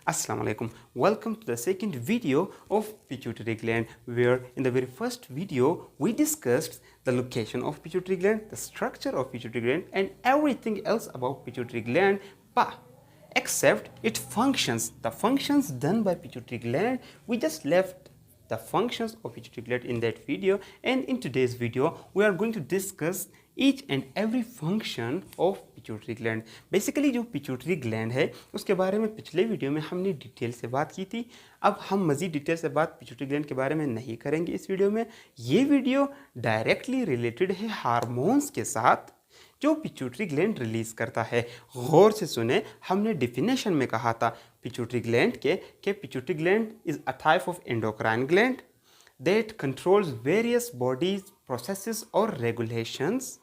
Assalamu alaikum. Welcome to the second video of pituitary gland, where in the very first video we discussed the location of pituitary gland, the structure of pituitary gland and everything else about pituitary gland, but except its functions, the functions done by pituitary gland. We just left the functions of pituitary gland in that video, and in today's video we are going to discuss each and every function of pituitary gland. Basically जो pituitary gland है उसके बारे में पिछले video में हमने detail से बात की थी। अब हम मज़ीद डिटेल से बात पिट्यूटरी ग्लैंड के बारे में नहीं करेंगे इस वीडियो में। ये वीडियो डायरेक्टली रिलेटेड है हार्मोन्स के साथ जो पिट्यूटरी ग्लैंड रिलीज़ करता है। गौर से सुने, हमने डिफिनेशन में कहा था पिट्यूटरी ग्लैंड के pituitary gland is a type of endocrine gland that controls various bodies processes or regulations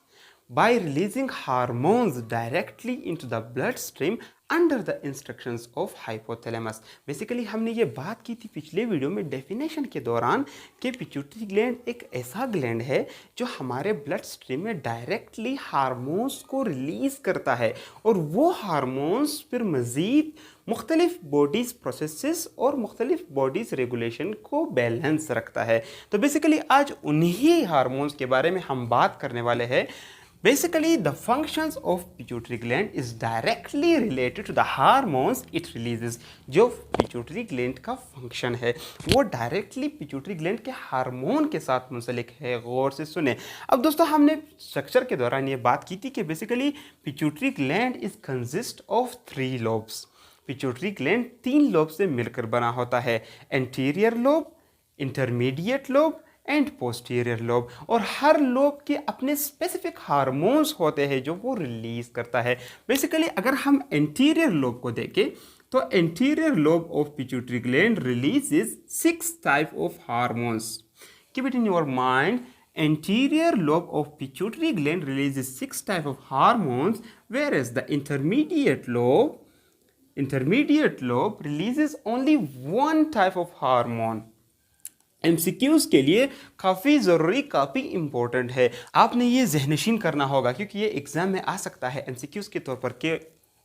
by releasing hormones directly into the bloodstream under the instructions of hypothalamus। Basically हमने ये बात की थी पिछले वीडियो में definition के दौरान कि पिट्यूटरी ग्लैंड एक ऐसा ग्लैंड है जो हमारे ब्लड स्ट्रीम में डायरेक्टली हार्मोन्स को रिलीज़ करता है और वो हार्मोन्स फिर मज़ीद मुख्तलिफ बॉडीज़ प्रोसेसेस और मुख्तलिफ बॉडीज़ रेगुलेशन को बैलेंस रखता है। तो बेसिकली आज उन्हीं हार्मोन्स के बारे में हम बात करने वाले हैं। Basically, the functions of pituitary gland is directly related to the hormones it releases। जो pituitary gland का फंक्शन है वो डायरेक्टली pituitary gland के हार्मोन के साथ मुंसलिक है। गौर से सुने। अब दोस्तों, हमने स्ट्रक्चर के दौरान ये बात की थी कि basically pituitary gland is consist of 3 lobes। Pituitary gland 3 lobe से मिलकर बना होता है, anterior lobe, intermediate lobe and posterior lobe. और हर लोब के अपने स्पेसिफिक हार्मोन्स होते हैं जो वो रिलीज करता है। बेसिकली अगर हम एंटीरियर लोब को देखें तो anterior lobe of pituitary gland releases 6 type of hormones. Keep it in your mind, anterior lobe of pituitary gland releases 6 type of hormones, whereas the intermediate lobe releases only one type of hormone। MCQs के लिए काफ़ी ज़रूरी, काफ़ी important है, आपने ये ज़हनशीन करना होगा क्योंकि ये एग्ज़ाम में आ सकता है MCQs के तौर पर कि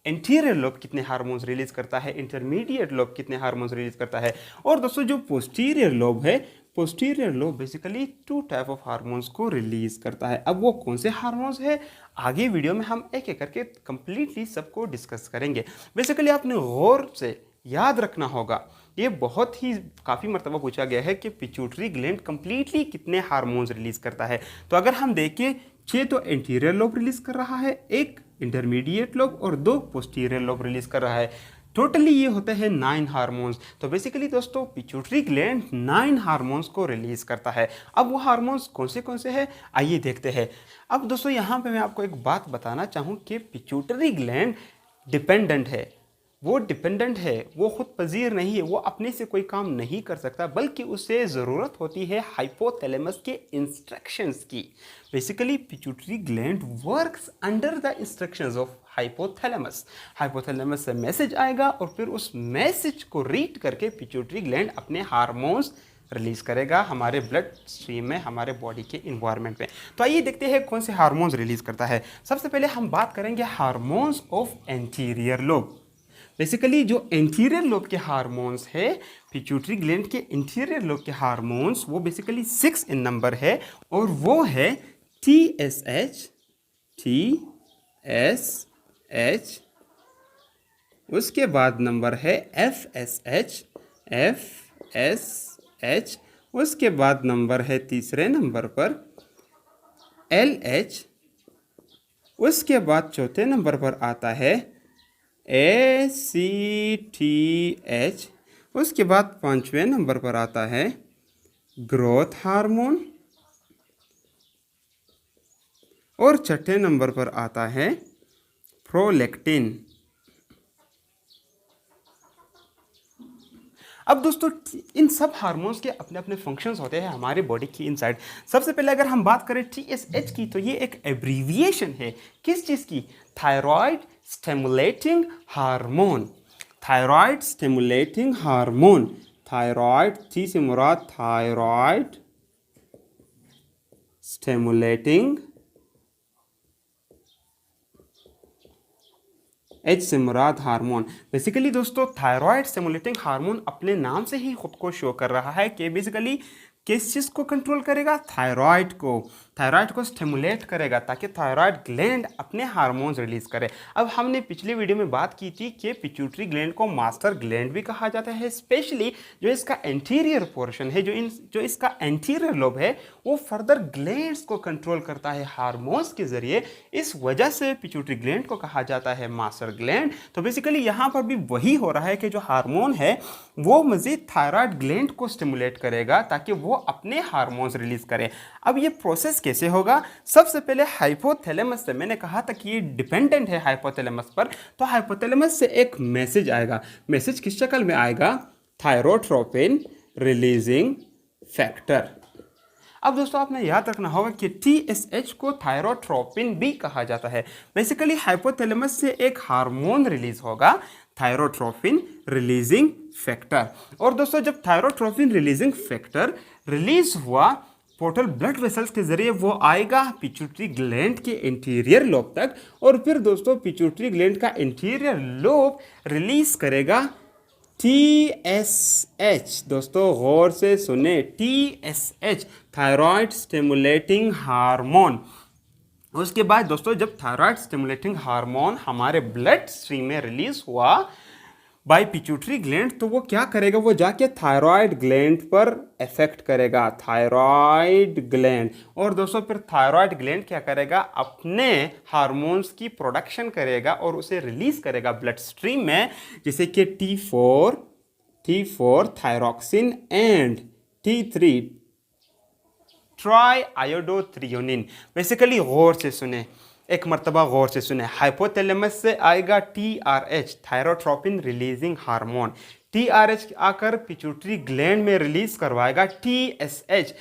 एंटीरियर लोब कितने हार्मोन्स रिलीज़ करता है, इंटरमीडिएट लोब कितने हार्मोन्स रिलीज़ करता है। और दोस्तों जो पोस्टीरियर लोब है, posterior lobe basically 2 type of hormones को रिलीज़ करता है। अब वो कौन से हार्मोन्स है आगे वीडियो में हम एक एक करके कंप्लीटली सबको डिस्कस करेंगे। बेसिकली आपने गौर से याद रखना होगा, ये बहुत ही काफ़ी मरतबा पूछा गया है कि पिट्यूटरी ग्लैंड कंप्लीटली कितने हार्मोन्स रिलीज़ करता है। तो अगर हम देखें 6 तो एंटीरियर लोब रिलीज़ कर रहा है, 1 इंटरमीडिएट लोब और 2 पोस्टीरियर लोब रिलीज़ कर रहा है। टोटली ये होते हैं 9 हार्मोन्स। तो बेसिकली दोस्तों पिट्यूटरी ग्लैंड 9 हार्मोन्स को रिलीज़ करता है। अब वो हार्मोन्स कौन से हैं आइए देखते हैं। अब दोस्तों यहाँ पे मैं आपको एक बात बताना चाहूँ कि पिट्यूटरी ग्लैंड डिपेंडेंट है। वो डिपेंडेंट है, वो खुद पजीर नहीं है, वो अपने से कोई काम नहीं कर सकता, बल्कि उसे ज़रूरत होती है हाइपोथैलेमस के इंस्ट्रक्शंस की। Basically pituitary gland works under the instructions of hypothalamus. Hypothalamus से मैसेज आएगा और फिर उस मैसेज को रीड करके पिट्यूटरी ग्लैंड अपने हार्मोन्स रिलीज़ करेगा हमारे ब्लड स्ट्रीम में, हमारे बॉडी के इन्वायरमेंट में। तो आइए देखते हैं कौन से हार्मोन्स रिलीज़ करता है। सबसे पहले हम बात करेंगे hormones of anterior lobe. Basically जो एंटीरियर लोब के हार्मोन्स है, पिट्यूटरी ग्लैंड के इंटीरियर लोब के हार्मोन्स वो बेसिकली 6 इन नंबर है और वो है TSH, उसके बाद नंबर है FSH, उसके बाद नंबर है तीसरे नंबर पर LH, उसके बाद चौथे नंबर पर आता है ACTH, उसके बाद 5वें नंबर पर आता है ग्रोथ हार्मोन और 6ठे नंबर पर आता है प्रोलैक्टिन। अब दोस्तों इन सब हार्मोन्स के अपने अपने फंक्शंस होते हैं हमारे बॉडी की इनसाइड। सबसे पहले अगर हम बात करें TSH की तो ये एक एब्रीविएशन है किस चीज़ की? Thyroid stimulating hormone. Thyroid stimulating hormone, thyroid, थी से मुराद थायराइड स्टिमुलेटिंग एच से मुराद हार्मोन। बेसिकली दोस्तों थायराइड स्टिमुलेटिंग हार्मोन अपने नाम से ही खुद को शो कर रहा है कि बेसिकली किस चीज़ को कंट्रोल करेगा, थायराइड को स्टिमुलेट करेगा ताकि थायराइड ग्लैंड अपने हार्मोन्स रिलीज करे। अब हमने पिछली वीडियो में बात की थी कि पिट्यूटरी ग्लैंड को मास्टर ग्लैंड भी कहा जाता है, स्पेशली जो इसका एंटीरियर पोर्शन है, जो इसका एंटीरियर लोब है, वो फर्दर ग्लैंड्स को कंट्रोल करता है हार्मोन्स के जरिए। इस वजह से पिट्यूटरी ग्लैंड को कहा जाता है मास्टर ग्लैंड। तो बेसिकली यहाँ पर भी वही हो रहा है कि जो हार्मोन है वो मजीद थायराइड ग्लैंड को स्टिमुलेट करेगा ताकि वो अपने हार्मोन्स रिलीज करे। अब ये प्रोसेस कैसे होगा? सबसे पहले हाइपोथैलेमस से, मैंने कहा था कि ये डिपेंडेंट है हाइपोथैलेमस पर, तो हाइपोथैलेमस से एक मैसेज आएगा। मैसेज किस शक्ल में आएगा? Thyrotropin releasing factor. अब दोस्तों आपने याद रखना होगा कि TSH को थायरोट्रोपिन भी कहा जाता है। बेसिकली हाइपोथैलेमस से एक हार्मोन रिलीज होगा, थायरोट्रोपिन रिलीजिंग फैक्टर। और दोस्तों जब थायरोट्रोपिन रिलीजिंग फैक्टर रिलीज हुआ पोर्टल ब्लड वेसल्स के जरिए, वो आएगा पिट्यूटरी ग्लैंड के इंटीरियर लोब तक, और फिर दोस्तों पिट्यूटरी ग्लैंड का इंटीरियर लोब रिलीज करेगा TSH। दोस्तों गौर से सुने, TSH थायराइड स्टिमुलेटिंग हार्मोन। उसके बाद दोस्तों जब थायराइड स्टिमुलेटिंग हार्मोन हमारे ब्लड स्ट्रीम में रिलीज हुआ बाय पिट्यूटरी ग्लैंड, तो वो क्या करेगा? वो जाके थायराइड ग्लैंड पर इफेक्ट करेगा, थायराइड ग्लैंड। और दोस्तों फिर थायराइड ग्लैंड क्या करेगा? अपने हार्मोन्स की प्रोडक्शन करेगा और उसे रिलीज करेगा ब्लड स्ट्रीम में, जैसे कि T4 thyroxine and T3 triiodothyronine. Basically गौर से सुने, एक मर्तबा गौर से सुने, हाइपोथैलेमस से आएगा TRH thyrotropin releasing hormone. TRH आकर पिट्यूटरी ग्लैंड में रिलीज करवाएगा TSH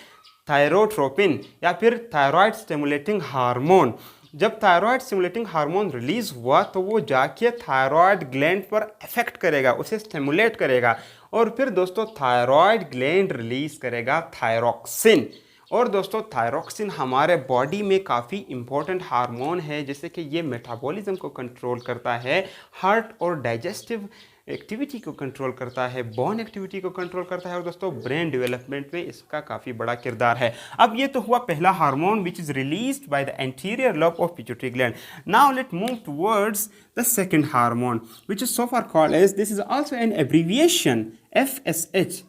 थायरोट्रोपिन या फिर थायराइड स्टिमुलेटिंग हार्मोन। जब थायराइड स्टिमुलेटिंग हार्मोन रिलीज हुआ तो वो जाके थायराइड ग्लैंड पर इफेक्ट करेगा, उसे स्टिमुलेट करेगा, और फिर दोस्तों थायराइड ग्लैंड रिलीज करेगा थायरोक्सिन। और दोस्तों थायरोक्सिन हमारे बॉडी में काफ़ी इंपॉर्टेंट हार्मोन है, जैसे कि ये मेटाबॉलिज्म को कंट्रोल करता है, हार्ट और डाइजेस्टिव एक्टिविटी को कंट्रोल करता है, बोन एक्टिविटी को कंट्रोल करता है, और दोस्तों ब्रेन डेवलपमेंट में इसका काफ़ी बड़ा किरदार है। अब ये तो हुआ पहला hormone which is released by the anterior lobe of pituitary gland. Now let move towards the second hormone which is so far called as, this is also an abbreviation, FSH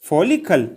follicle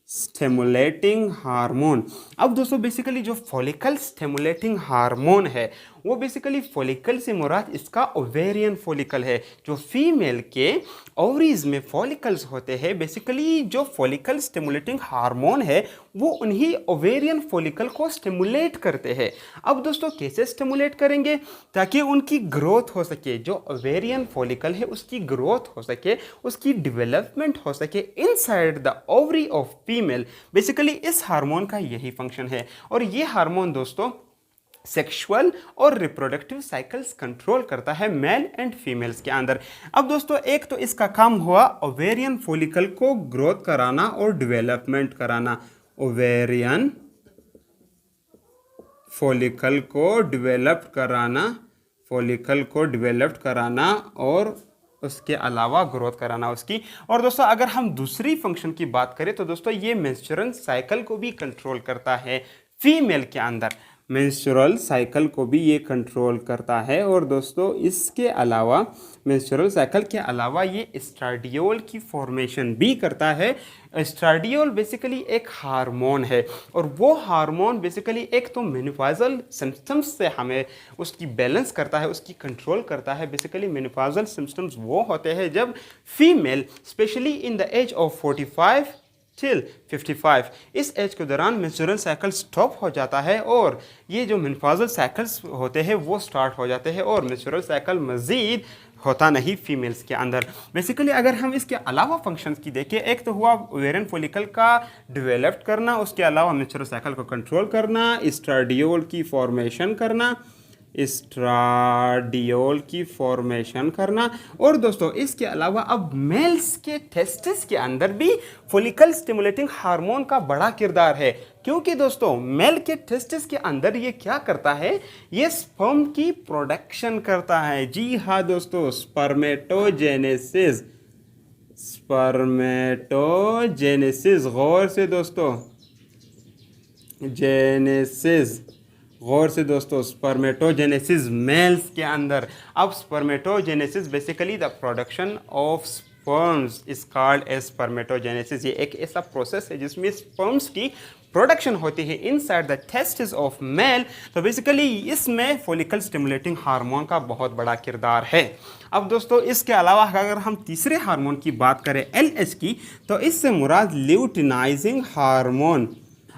stimulating hormone. अब दोस्तों basically जो follicle stimulating hormone है वो basically follicle से मुराद इसका ovarian follicle है। जो female के ओवरीज में फॉलिकल्स होते हैं, बेसिकली जो फॉलिकल स्टिमुलेटिंग हार्मोन है वो उन्हीं ओवेरियन फॉलिकल को स्टिमुलेट करते हैं। अब दोस्तों कैसे स्टिमुलेट करेंगे? ताकि उनकी ग्रोथ हो सके, जो ओवेरियन फॉलिकल है उसकी ग्रोथ हो सके, उसकी डेवलपमेंट हो सके inside the ovary of female. Basically इस हार्मोन का यही फंक्शन है, और ये हार्मोन दोस्तों सेक्सुअल और रिप्रोडक्टिव साइकिल्स कंट्रोल करता है मेल एंड फीमेल्स के अंदर। अब दोस्तों एक तो इसका काम हुआ ओवेरियन फॉलिकल को ग्रोथ कराना और डेवलपमेंट कराना, ओवेरियन फॉलिकल को डेवलप कराना और उसके अलावा ग्रोथ कराना उसकी। और दोस्तों अगर हम दूसरी फंक्शन की बात करें तो दोस्तों ये मेंस्ट्रुअल साइकिल को भी कंट्रोल करता है फीमेल के अंदर, मेंस्ट्रुअल साइकिल को भी ये कंट्रोल करता है। और दोस्तों इसके अलावा मेंस्ट्रुअल साइकिल के अलावा ये एस्ट्राडियोल की फॉर्मेशन भी करता है। एस्ट्राडियोल बेसिकली एक हार्मोन है, और वो हार्मोन बेसिकली एक तो मेनोपॉजल सिम्पटम्स से हमें उसकी बैलेंस करता है, उसकी कंट्रोल करता है। बेसिकली मेनोपॉजल सिम्पटम्स वो होते हैं जब female specially in the age of 45 till 55 इस एज के दौरान मेंस्ट्रुअल साइकिल स्टॉप हो जाता है, और ये जो मेनोपॉजल साइकिल्स होते हैं वो स्टार्ट हो जाते हैं, और मेंस्ट्रुअल साइकिल मज़ीद होता नहीं फीमेल्स के अंदर। बेसिकली अगर हम इसके अलावा फंक्शंस की देखें, एक तो हुआ ओवेरियन फॉलिकल का डेवलप करना, उसके अलावा मेंस्ट्रुअल साइकिल को कंट्रोल करना, एस्ट्राडियोल की फॉर्मेशन करना, एस्ट्राडियोल की फॉर्मेशन करना। और दोस्तों इसके अलावा अब मेल्स के टेस्टिस के अंदर भी फॉलिकल स्टिमुलेटिंग हार्मोन का बड़ा किरदार है, क्योंकि दोस्तों मेल के टेस्टिस के अंदर ये क्या करता है, ये स्पर्म की प्रोडक्शन करता है। जी हाँ दोस्तों, स्पर्मेटोजेनेसिस, स्पर्मेटोजेनेसिस, गौर से दोस्तों, जेनेसिस, गौर से दोस्तों, स्पर्मेटोजेनेसिस मेल्स के अंदर। अब spermatogenesis basically the production of sperms is called as spermatogenesis. ये एक ऐसा प्रोसेस है जिसमें स्पर्म्स की प्रोडक्शन होती है inside the testis of male. तो बेसिकली इसमें फॉलिकल स्टिमुलेटिंग हार्मोन का बहुत बड़ा किरदार है। अब दोस्तों इसके अलावा अगर हम तीसरे हार्मोन की बात करें LH की, तो इससे मुराद ल्यूटिनाइजिंग हार्मोन।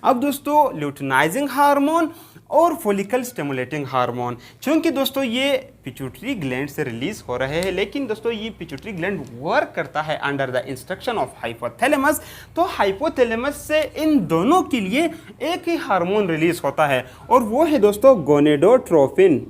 अब दोस्तों ल्यूटिनाइजिंग हार्मोन और फॉलिकल स्टिमुलेटिंग हार्मोन, चूंकि दोस्तों ये पिट्यूटरी ग्लैंड से रिलीज हो रहे हैं, लेकिन दोस्तों ये पिट्यूटरी ग्लैंड वर्क करता है under the instruction of hypothalamus. तो हाइपोथैलेमस से इन दोनों के लिए एक ही हार्मोन रिलीज होता है और वो है दोस्तों गोनेडोट्रोपिन।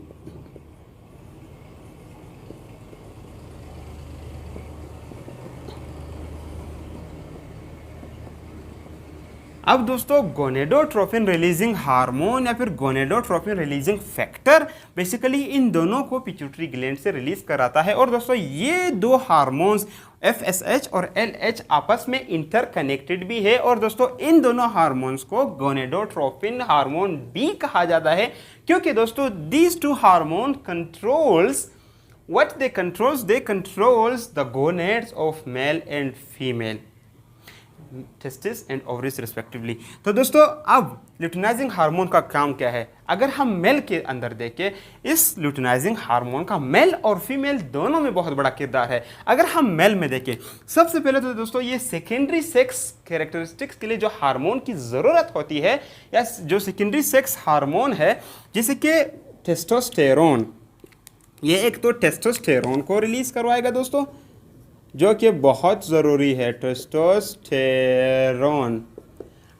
अब दोस्तों गोनेडोट्रोपिन रिलीजिंग हार्मोन या फिर गोनेडोट्रोपिन रिलीजिंग फैक्टर बेसिकली इन दोनों को पिट्यूटरी ग्लैंड से रिलीज कराता है। और दोस्तों ये दो हार्मोन्स FSH और LH आपस में इंटरकनेक्टेड भी है। और दोस्तों इन दोनों हार्मोन्स को गोनेडोट्रोपिन हार्मोन भी कहा जाता है, क्योंकि दोस्तों these two hormone controls what they controls the gonads of male and female testis and ovaries respectively. तो दोस्तों अब ल्यूटिनाइजिंग हार्मोन का काम क्या है, अगर हम मेल के अंदर देखें, इस ल्यूटिनाइजिंग हार्मोन का मेल और फीमेल दोनों में बहुत बड़ा किरदार है। अगर हम मेल में देखें, सबसे पहले तो दोस्तों ये सेकेंडरी सेक्स कैरेक्टरिस्टिक्स के लिए जो हार्मोन की ज़रूरत होती है, या जो सेकेंडरी सेक्स हार्मोन है जैसे कि टेस्टोस्टेरोन, ये एक तो टेस्टोस्टेरोन को रिलीज करवाएगा दोस्तों, जो कि बहुत ज़रूरी है, टेस्टोस्टेरोन।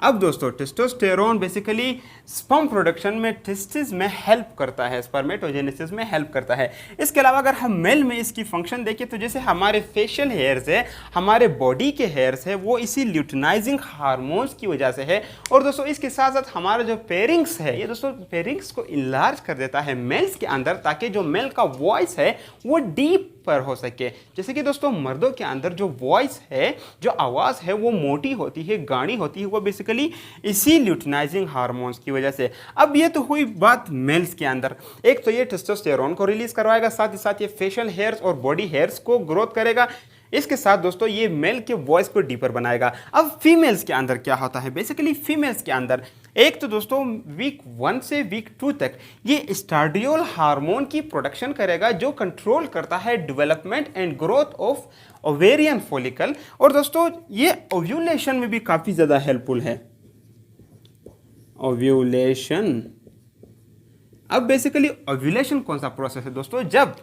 अब दोस्तों टेस्टोस्टेरोन बेसिकली स्पर्म प्रोडक्शन में टेस्टिस में हेल्प करता है, स्पर्मेटोजेनेसिस में हेल्प करता है। इसके अलावा अगर हम मेल में इसकी फंक्शन देखें तो जैसे हमारे फेशियल हेयर्स है, हमारे बॉडी के हेयर्स है, वो इसी ल्यूटिनाइजिंग हार्मोन्स की वजह से है। और दोस्तों इसके साथ साथ हमारा जो पेरिंग्स है, ये दोस्तों पेरिंग्स को इनलार्ज कर देता है मेल्स के अंदर, ताकि जो मेल का वॉइस है वो डीप पर हो सके। जैसे कि दोस्तों मर्दों के अंदर जो वॉइस है, जो आवाज़ है, वो मोटी होती है, गाढ़ी होती है, वो बेसिकली इसी ल्यूटिनाइजिंग हार्मोन्स की वजह से। अब ये तो हुई बात मेल्स के अंदर, एक तो ये टेस्टोस्टेरोन को रिलीज करवाएगा, साथ ही साथ ये फेशियल हेयर्स और बॉडी हेयर्स को ग्रोथ करेगा। इसके साथ दोस्तों ये मेल के वॉइस को डीपर बनाएगा। अब फीमेल्स के अंदर क्या होता है, बेसिकली फीमेल्स के अंदर एक तो दोस्तों वीक 1 से वीक 2 तक ये एस्ट्राडियोल हार्मोन की प्रोडक्शन करेगा, जो कंट्रोल करता है development and growth of ovarian follicle. और दोस्तों ये ओव्यूलेशन में भी काफ़ी ज़्यादा हेल्पफुल है, ओव्यूलेशन। अब बेसिकली ओव्यूलेशन कौन सा प्रोसेस है दोस्तों, जब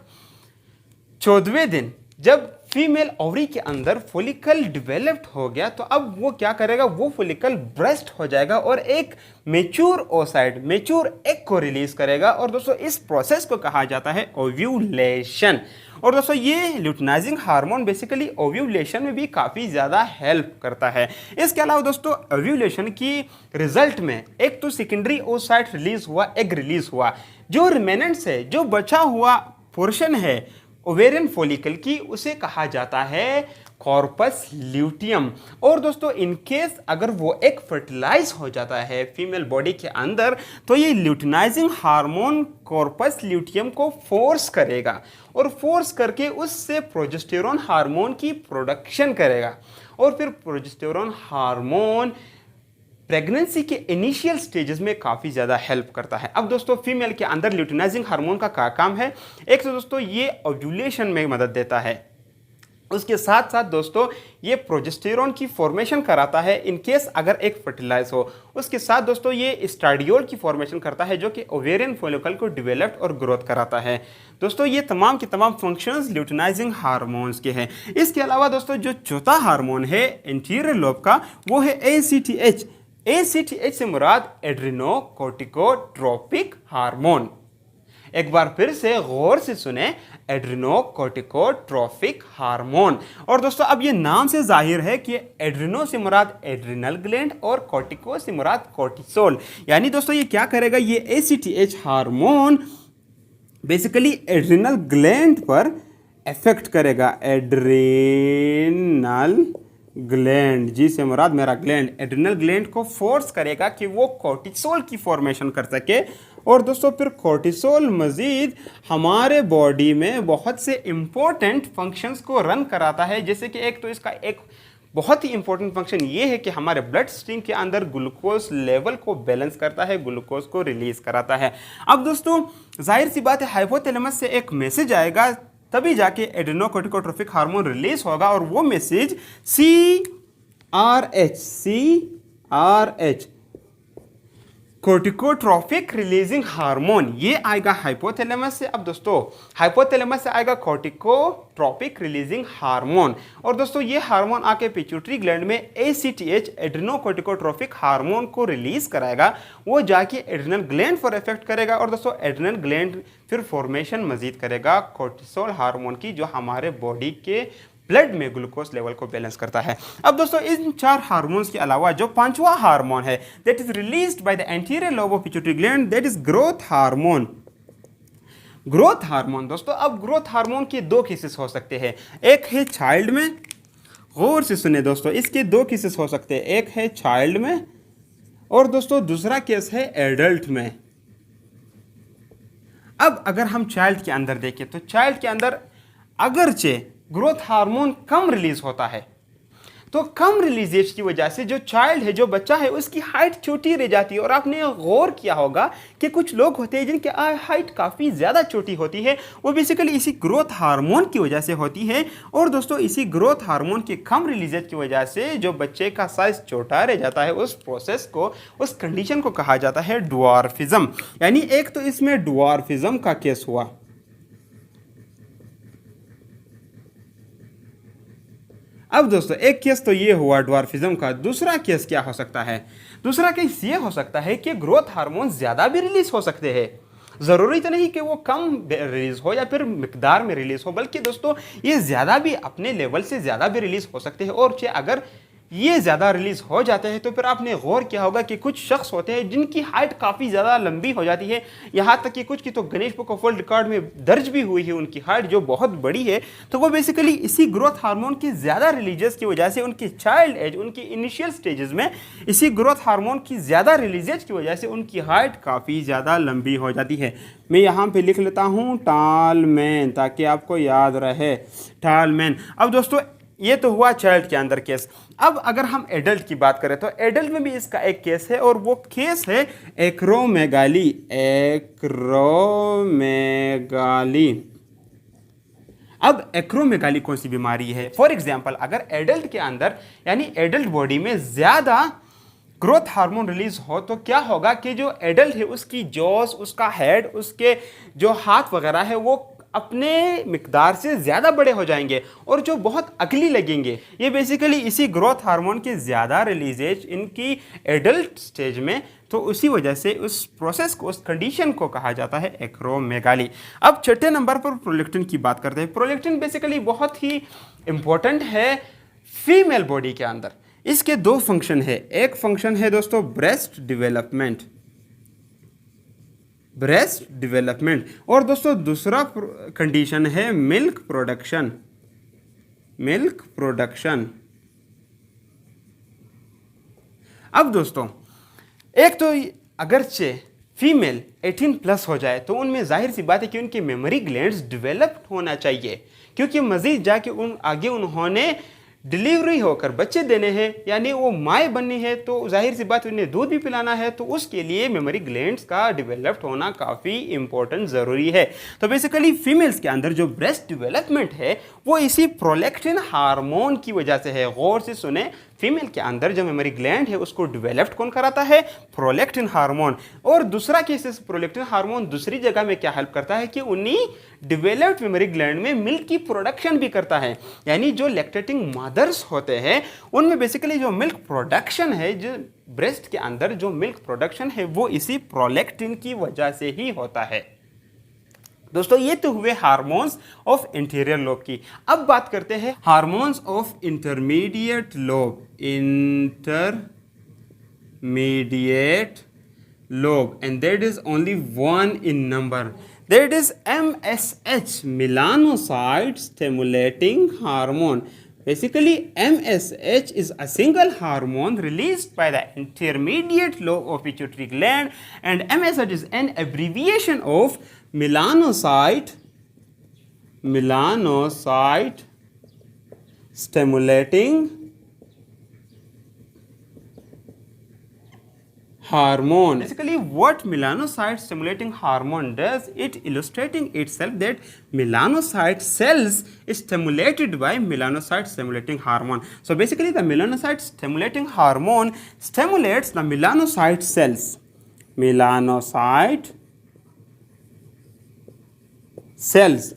14वें दिन जब फीमेल ओवरी के अंदर फॉलिकल डेवलप्ड हो गया, तो अब वो क्या करेगा, वो फॉलिकल ब्रेस्ट हो जाएगा और एक मेच्योर ओसाइट, मेच्योर एग को रिलीज करेगा। और दोस्तों इस प्रोसेस को कहा जाता है ओव्यूलेशन। और दोस्तों ये ल्यूटिनाइजिंग हार्मोन बेसिकली ओव्यूलेशन में भी काफ़ी ज़्यादा हेल्प करता है। इसके अलावा दोस्तों ओव्यूलेशन की रिजल्ट में एक तो सेकेंडरी ओसाइट रिलीज हुआ, एग रिलीज हुआ, जो रिमेनेंट्स है, जो बचा हुआ पोर्शन है ओवेरियन फॉलिकल की, उसे कहा जाता है कॉर्पस ल्यूटियम। और दोस्तों इन केस अगर वो एक फर्टिलाइज हो जाता है फीमेल बॉडी के अंदर, तो ये ल्यूटिनाइजिंग हार्मोन कॉर्पस ल्यूटियम को फोर्स करेगा और फोर्स करके उससे प्रोजेस्टेरोन हार्मोन की प्रोडक्शन करेगा। और फिर प्रोजेस्टेरोन हार्मोन प्रेगनेंसी के इनिशियल स्टेजेस में काफ़ी ज़्यादा हेल्प करता है। अब दोस्तों फीमेल के अंदर ल्यूटिनाइजिंग हार्मोन का क्या काम है, एक तो दोस्तों ये ओव्यूलेशन में मदद देता है, उसके साथ साथ दोस्तों ये प्रोजेस्टेरोन की फॉर्मेशन कराता है इन केस अगर एक फर्टिलाइज हो। उसके साथ दोस्तों ये एस्ट्राडियोल की फॉर्मेशन करता है, जो कि ओवेरियन फॉलिकल को डेवलप्ड और ग्रोथ कराता है। दोस्तों ये तमाम के तमाम फंक्शंस ल्यूटिनाइजिंग हार्मोन्स के हैं। इसके अलावा दोस्तों जो चौथा हार्मोन है एंटीरियर लोब का, वो है ACTH। ACTH से मुराद एड्रिनोकोर्टिकोट्रोपिक हार्मोन। एक बार फिर से गौर से सुने, एड्रिनोकोर्टिकोट्रोफिक हार्मोन। और दोस्तों अब ये नाम से जाहिर है कि एड्रिनो से मुराद एड्रिनल ग्लैंड और कोर्टिको से मुराद कोर्टिसोल। यानी दोस्तों ये क्या करेगा, ये ACTH hormone basically adrenal gland पर इफेक्ट करेगा। एड्रिनल ग्लैंड, जी से मुराद मेरा ग्लैंड, एड्रिनल ग्लैंड को फोर्स करेगा कि वो कोर्टिसोल की फॉर्मेशन कर सके। और दोस्तों फिर कोर्टिसोल मजीद हमारे बॉडी में बहुत से इंपॉर्टेंट फंक्शंस को रन कराता है, जैसे कि एक तो इसका एक बहुत ही इंपॉर्टेंट फंक्शन ये है कि हमारे ब्लड स्ट्रीम के अंदर ग्लूकोज लेवल को बैलेंस करता है, ग्लूकोज को रिलीज कराता है। अब दोस्तों जाहिर सी बात है, हाइपोथैलेमस से एक मैसेज आएगा, तभी जाके एड्रिनोकोर्टिकोट्रोफिक हार्मोन रिलीज होगा, और वो मैसेज CRH कोर्टिकोट्रोफिक रिलीजिंग हार्मोन, ये आएगा हाइपोथैलेमस से। अब दोस्तों हाइपोथैलेमस से आएगा कोर्टिकोट्रोपिक रिलीजिंग हार्मोन, और दोस्तों ये हार्मोन आके पिट्यूटरी ग्लैंड में ACTH एड्रिनोकोर्टिकोट्रोफिक हार्मोन को रिलीज कराएगा, वो जाके एड्रिनल ग्लैंड पर इफेक्ट करेगा, और दोस्तों एड्रिनल ग्लैंड फिर फॉर्मेशन मजीद करेगा कोर्टिसोल हार्मोन की, जो हमारे बॉडी के ब्लड में ग्लूकोज लेवल को बैलेंस करता है। अब दोस्तों इन 4 हार्मोन्स के अलावा जो 5वां हार्मोन है that is released by the anterior lobe of pituitary gland, that is growth hormone. Growth hormone दोस्तों, अब ग्रोथ हार्मोन के 2 केसेस हो सकते हैं, एक है चाइल्ड में, गौर से सुने दोस्तों, इसके 2 केसेस हो सकते हैं, एक है चाइल्ड में और दोस्तों दूसरा केस है एडल्ट में। अब अगर हम चाइल्ड के अंदर देखें तो चाइल्ड के अंदर अगरचे ग्रोथ हार्मोन कम रिलीज होता है, तो कम रिलीजेज की वजह से जो चाइल्ड है, जो बच्चा है, उसकी हाइट छोटी रह जाती है। और आपने गौर किया होगा कि कुछ लोग होते हैं जिनकी हाइट काफ़ी ज़्यादा छोटी होती है, वो बेसिकली इसी ग्रोथ हार्मोन की वजह से होती है। और दोस्तों इसी ग्रोथ हार्मोन के कम रिलीजेज की वजह से जो बच्चे का साइज छोटा रह जाता है, उस प्रोसेस को, उस कंडीशन को कहा जाता है ड्वार्फिज्म। यानी एक तो इसमें ड्वार्फिज्म का केस हुआ, अब दोस्तों एक केस तो ये हुआ ड्वार्फिज्म का। दूसरा केस क्या हो सकता है, दूसरा केस ये हो सकता है कि ग्रोथ हार्मोन ज़्यादा भी रिलीज हो सकते हैं। ज़रूरी तो नहीं कि वो कम रिलीज हो या फिर मिकदार में रिलीज हो, बल्कि दोस्तों ये ज़्यादा भी, अपने लेवल से ज़्यादा भी रिलीज हो सकते हैं। और अगर ये ज़्यादा रिलीज हो जाते हैं तो फिर आपने गौर किया होगा कि कुछ शख्स होते हैं जिनकी हाइट काफ़ी ज़्यादा लंबी हो जाती है, यहाँ तक कि कुछ की तो Guinness book of world record में दर्ज भी हुई है उनकी हाइट जो बहुत बड़ी है। तो वो बेसिकली इसी ग्रोथ हार्मोन की ज़्यादा रिलीजेस की वजह से, उनकी चाइल्ड एज, उनकी इनिशियल स्टेजेस में इसी ग्रोथ हार्मोन की ज़्यादा रिलीजेज की वजह से उनकी हाइट काफ़ी ज़्यादा लंबी हो जाती है। मैं यहाँ पे लिख लेता हूँ टालमैन, ताकि आपको याद रहे, टालमैन। अब दोस्तों ये तो हुआ चाइल्ड के अंदर केस। अब अगर हम एडल्ट की बात करें तो एडल्ट में भी इसका एक केस है, और वो केस है एक्रोमेगाली। एक्रोमेगाली, अब एक्रोमेगाली कौन सी बीमारी है? फॉर एग्जाम्पल अगर एडल्ट के अंदर, यानी एडल्ट बॉडी में ज़्यादा ग्रोथ हार्मोन रिलीज हो, तो क्या होगा कि जो एडल्ट है उसकी जॉस, उसका हेड, उसके जो हाथ वगैरह है वो अपने मिकदार से ज़्यादा बड़े हो जाएंगे और जो बहुत अगली लगेंगे। ये बेसिकली इसी ग्रोथ हार्मोन की ज़्यादा रिलीजेज इनकी एडल्ट स्टेज में, तो उसी वजह से उस प्रोसेस को, उस कंडीशन को कहा जाता है एक्रोमेगाली। अब छठे नंबर पर प्रोलेक्टिन की बात करते हैं। प्रोलेक्टिन बेसिकली बहुत ही इंपॉर्टेंट है फीमेल बॉडी के अंदर। इसके 2 फंक्शन है, एक फंक्शन है दोस्तों ब्रेस्ट डेवलपमेंट, ब्रेस्ट डेवलपमेंट, और दोस्तों दूसरा कंडीशन है मिल्क प्रोडक्शन, मिल्क प्रोडक्शन। अब दोस्तों एक तो अगरचे फीमेल 18+ हो जाए तो उनमें जाहिर सी बात है कि उनके मेमोरी ग्लैंड्स डेवलप्ड होना चाहिए, क्योंकि मजीद जाके आगे उन्होंने डिलीवरी होकर बच्चे देने हैं, यानी वो माँ बननी है, तो जाहिर सी बात उन्हें दूध भी पिलाना है, तो उसके लिए मेमोरी ग्लैंड्स का डेवलप्ड होना काफ़ी इंपॉर्टेंट ज़रूरी है। तो बेसिकली फीमेल्स के अंदर जो ब्रेस्ट डेवलपमेंट है वो इसी प्रोलेक्टिन हार्मोन की वजह से है। गौर से सुने, फीमेल के अंदर जो मेमोरी ग्लैंड है उसको डेवलप्ड कौन कराता है? Prolactin hormone. और दूसरा केस, प्रोलेक्टिन हार्मोन दूसरी जगह में क्या हेल्प करता है कि उन्हीं डेवलप्ड मेमोरी ग्लैंड में मिल्क की प्रोडक्शन भी करता है। यानी जो लैक्टेटिंग मदर्स होते हैं उनमें बेसिकली जो मिल्क प्रोडक्शन है, जो ब्रेस्ट के अंदर जो मिल्क प्रोडक्शन है, वो इसी प्रोलेक्टिन की वजह से ही होता है। दोस्तों ये तो हुए हार्मोन्स ऑफ इंटीरियर लोब की। अब बात करते हैं hormones of intermediate lobe. Intermediate lobe, and that is only one in number. That is MSH, melanocyte stimulating hormone. Basically, MSH is a single hormone released by the intermediate lobe of pituitary gland, and MSH is an abbreviation of melanocyte stimulating hormone. Basically, what melanocyte stimulating hormone does, it illustrating itself that melanocyte cells is stimulated by melanocyte stimulating hormone. So basically, the melanocyte stimulating hormone stimulates the melanocyte cells. Melanocyte cells.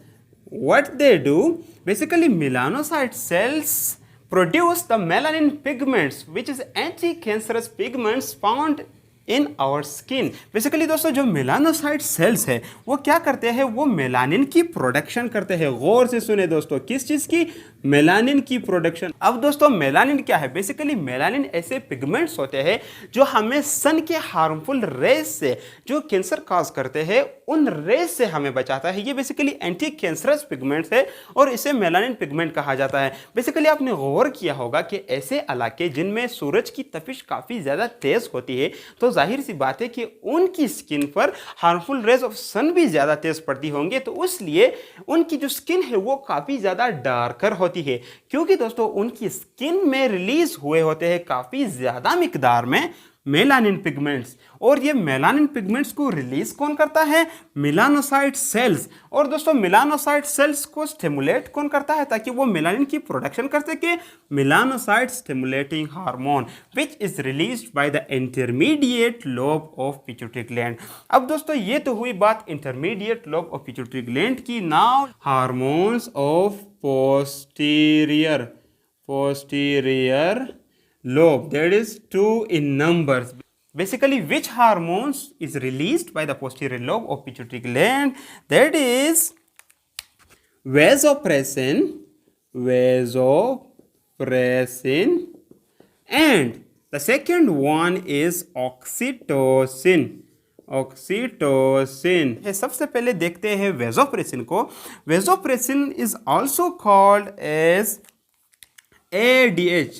What they do? Basically, melanocyte cells produce the melanin pigments, which is anti-cancerous pigments found in our skin. Basically दोस्तों जो melanocyte sales है वो क्या करते हैं, वो melanin की production करते हैं। गौर से सुने दोस्तों, किस चीज़ की? मेलानिन की प्रोडक्शन। अब दोस्तों मेलानिन क्या है? बेसिकली मेलानिन ऐसे पिगमेंट्स होते हैं जो हमें सन के हार्मफुल रेज से, जो कैंसर काज करते हैं, उन रेज से हमें बचाता है। ये बेसिकली एंटी कैंसरस पिगमेंट्स है और इसे मेलानिन पिगमेंट कहा जाता है। बेसिकली आपने गौर किया होगा कि ऐसे इलाके जिनमें सूरज की तपिश काफ़ी ज़्यादा तेज़ होती है, तो जाहिर सी बात है कि उनकी स्किन पर हार्मफुल रेज ऑफ सन भी ज़्यादा तेज़ पड़ती होंगे, तो इसलिए उनकी जो स्किन है वो काफ़ी ज़्यादा डार्कर होती है, क्योंकि दोस्तों उनकी स्किन में रिलीज हुए होते हैं काफ़ी ज़्यादा मिकदार में मेलानिन पिगमेंट्स। और ये मेलानिन पिगमेंट्स को रिलीज कौन करता है? Melanocyte cells. और दोस्तों मेलानोसाइट सेल्स को स्टिमुलेट कौन करता है ताकि वो मेलानिन की प्रोडक्शन कर सके? Melanocyte stimulating hormone, which is released by the intermediate lobe of pituitary gland. अब दोस्तों ये तो हुई बात intermediate lobe of pituitary gland की। Now hormones of posterior lobe, that is 2 in numbers. Basically, which hormones is released by the posterior lobe of pituitary gland? That is vasopressin, and the second one is oxytocin. सबसे पहले देखते हैं vasopressin को। Vasopressin is also called as ADH.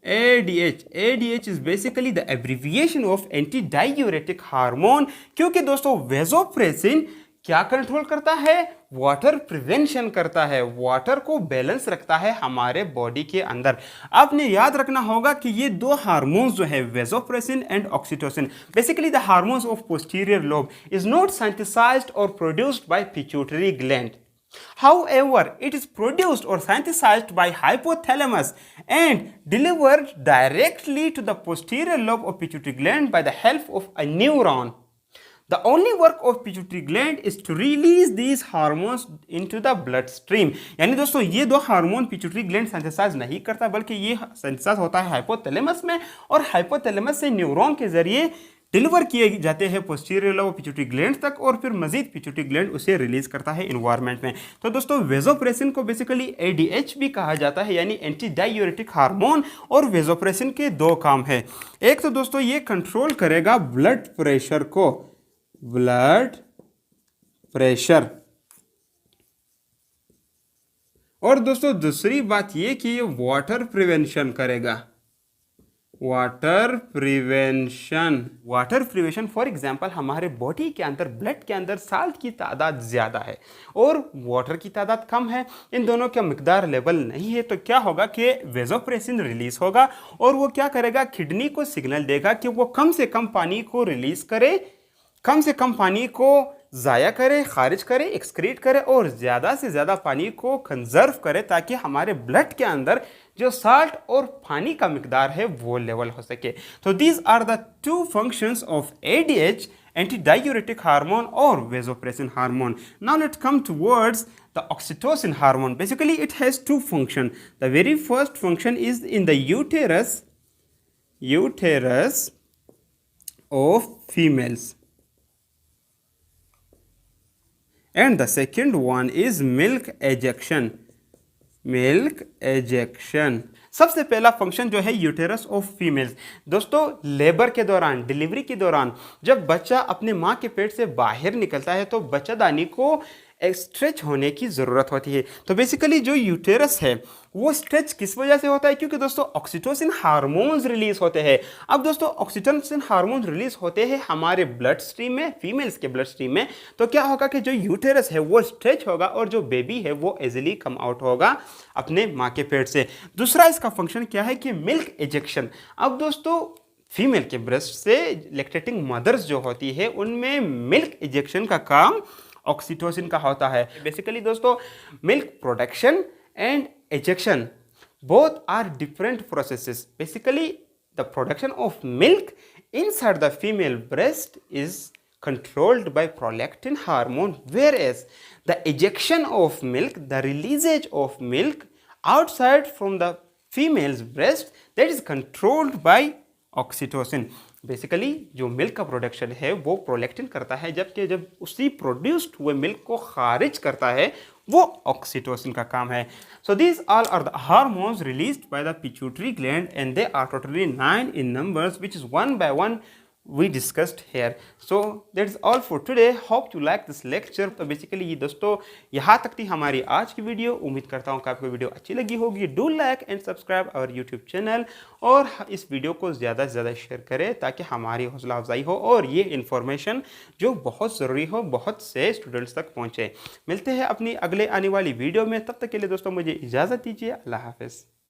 ADH is basically the abbreviation of antidiuretic hormone, क्योंकि दोस्तों vasopressin क्या control करता है? वाटर प्रिवेंशन करता है, वाटर को बैलेंस रखता है हमारे बॉडी के अंदर। आपने याद रखना होगा कि ये दो हार्मोन्स जो है vasopressin and oxytocin, basically the hormones of posterior lobe is not synthesised और produced by pituitary gland. However, it is produced or synthesized by hypothalamus and delivered directly to the posterior lobe of pituitary gland by the help of a neuron. The only work of pituitary gland is to release these hormones into the bloodstream. यानी दोस्तों ये दो hormone pituitary gland synthesise नहीं करता, बल्कि ये synthesise होता है हाइपोथैलेमस में, और हाइपोथैलेमस से न्यूरॉन के जरिए डिलीवर किए जाते हैं पोस्टीरियर लोब पिट्यूटरी ग्लैंड तक, और फिर मजीद पिट्यूटरी ग्लैंड उसे रिलीज करता है इन्वायरमेंट में। तो दोस्तों वेजोप्रेसिन को बेसिकली ADH भी कहा जाता है, यानी एंटी डायूरेटिक हार्मोन। और वेजोप्रेसिन के दो काम है। एक तो दोस्तों ये कंट्रोल करेगा ब्लड प्रेशर को, ब्लड प्रेशर, और दोस्तों दूसरी बात ये कि ये वाटर प्रिवेंशन करेगा, वाटर प्रिवेंशन फॉर एग्जांपल हमारे बॉडी के अंदर, ब्लड के अंदर साल्ट की तादाद ज़्यादा है और वाटर की तादाद कम है, इन दोनों का मिकदार लेवल नहीं है, तो क्या होगा कि वेजोप्रेसिन रिलीज होगा और वो क्या करेगा? किडनी को सिग्नल देगा कि वो कम से कम पानी को रिलीज करे, कम से कम पानी को ज़ाया करे, खारिज करे, एक्सक्रीट करे, और ज़्यादा से ज़्यादा पानी को कंजर्व करे, ताकि हमारे ब्लड के अंदर जो साल्ट और पानी का मिकदार है वो लेवल हो सके। तो these are the two functions of ADH, antidiuretic hormone or vasopressin hormone. Now let's come towards the oxytocin hormone. Basically it has two functions. The very first function is in the uterus of females. and the second one is milk ejection. Milk ejection. सबसे पहला function जो है uterus of females. दोस्तों labour के दौरान, delivery के दौरान जब बच्चा अपने माँ के पेट से बाहर निकलता है तो बच्चादानी को स्ट्रेच होने की ज़रूरत होती है। तो बेसिकली जो यूटेरस है वो स्ट्रेच किस वजह से होता है? क्योंकि दोस्तों ऑक्सीटोसिन हार्मोन्स रिलीज होते हैं। अब दोस्तों ऑक्सीटोसिन हार्मोन्स रिलीज होते हैं हमारे ब्लड स्ट्रीम में, फीमेल्स के ब्लड स्ट्रीम में। तो क्या होगा कि जो यूटेरस है वो स्ट्रेच होगा और जो बेबी है वो इजीली कम आउट होगा अपने माँ के पेट से। दूसरा इसका फंक्शन क्या है कि मिल्क एजेक्शन। अब दोस्तों फीमेल के ब्रेस्ट से लैक्टेटिंग मदर्स जो होती है उनमें मिल्क इजेक्शन का काम ऑक्सीटोसिन का होता है। बेसिकली दोस्तों milk production and ejection both are different processes. Basically the production of milk inside the female breast is controlled by prolactin hormone, whereas the ejection of milk, the releasage of milk outside from the female's breast, that is controlled by oxytocin. Basically जो milk का production है वो prolactin करता है, जबकि जब उसी produced हुए मिल्क को खारिज करता है वो ऑक्सीटोसिन का काम है। So these all are the hormones released by the pituitary gland and they are totally 9 in numbers, which is one by one we discussed here. So that's all for today. Hope you like this lecture. तो basically ये दोस्तों यहाँ तक थी हमारी आज की video. उम्मीद करता हूँ कि आपको वीडियो अच्छी लगी होगी। Do like and subscribe our YouTube channel और इस वीडियो को ज़्यादा से ज़्यादा शेयर करें ताकि हमारी हौसला अफजाई हो और ये इन्फॉर्मेशन जो बहुत ज़रूरी हो बहुत से स्टूडेंट्स तक पहुँचे। मिलते हैं अपनी अगले आने वाली वीडियो में। तब तक के लिए दोस्तों मुझे इजाज़त दीजिए। अल्लाह हाफिज़।